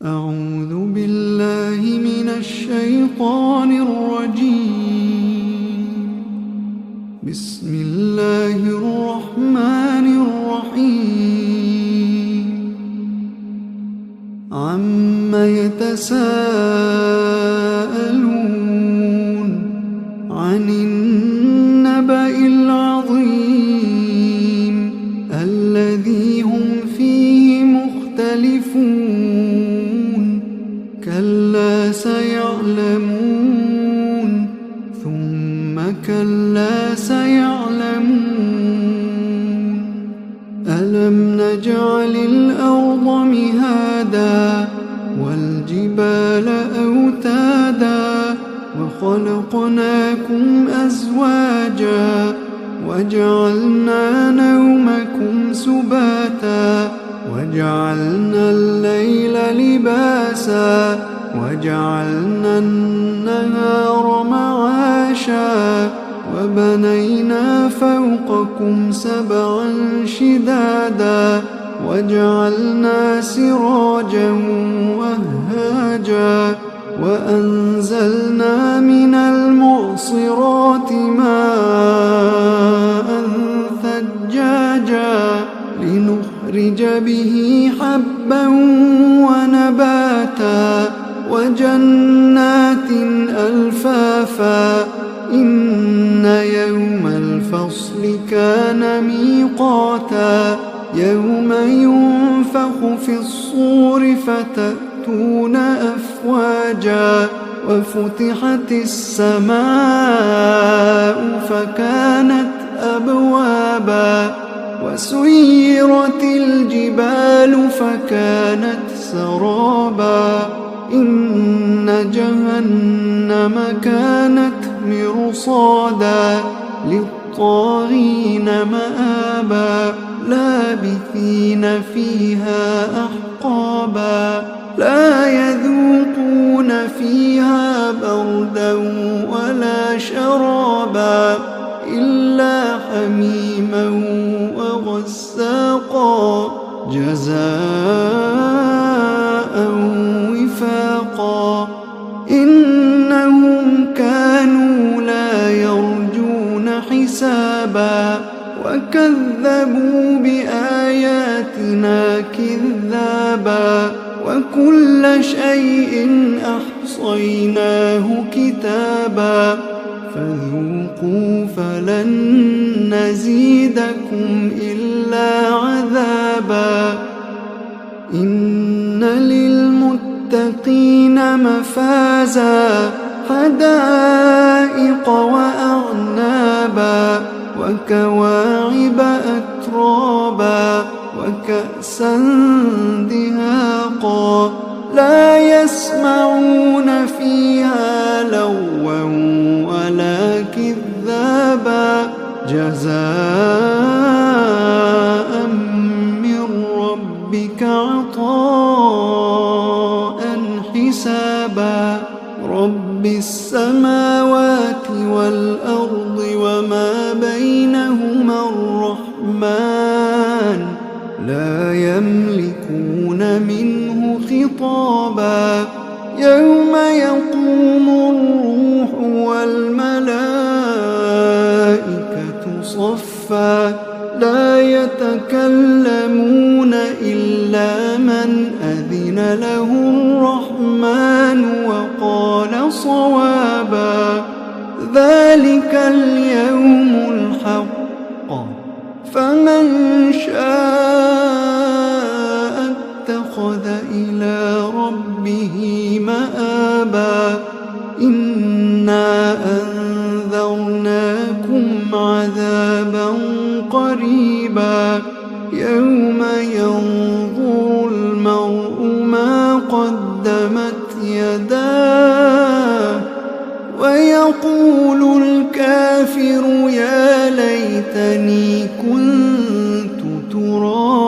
أعوذ بالله من الشيطان الرجيم. بسم الله الرحمن الرحيم. عم يتساءلون عن النبأ العظيم الذي هم فيه مختلفون. كلا سيعلمون ثم كلا سيعلمون. ألم نجعل الأرض مهادا والجبال أوتادا وخلقناكم أزواجا وجعلنا نومكم سباتا وجعلنا الليل لباسا وجعلنا النهار معاشا وبنينا فوقكم سبعا شدادا وجعلنا سراجا وهاجا وأنزلنا من المعصرات ماء ثجاجا لنخرج به حبا ونباتا وجنات ألفافا. إن يوم الفصل كان ميقاتا يوم ينفخ في الصور فتأتون أفواجا وفتحت السماء فكانت أبوابا وسيرت الجبال فكانت سرابا. إن جهنم كانت مرصادا للطاغين مآبا لابثين فيها أحقابا لا يذوقون فيها بردا ولا شرابا إلا حميما وغساقا جزاء وفاقا. إنهم كانوا لا يرجون حسابا وكذبوا بآياتنا كذابا وكل شيء أحصيناه كتابا فذوقوا فلن نزيدكم إلا عذابا. إن للمتقين مفازا حدائق وأعنابا وكواعب أترابا وكأسا دهاقا لا يسمعون فيها لغوا ولا كذابا جزاء من ربك عطاء حسابا. رب السماوات والأرض وما بينهما الرحمن لا يملكون منه خطابا. يوم يقوم الروح والملائكة صفا لا يتكلمون إلا من أذن له الرحمن وقال صوابا. ذلك اليوم الحق فمن شاء اتخذ إلى ربه مآبا. إنا أنذرناكم عذابا قريبا يوم ينظر المرء ما قدمت يداه ويقول الكافر يا ليتني كنت ترابا.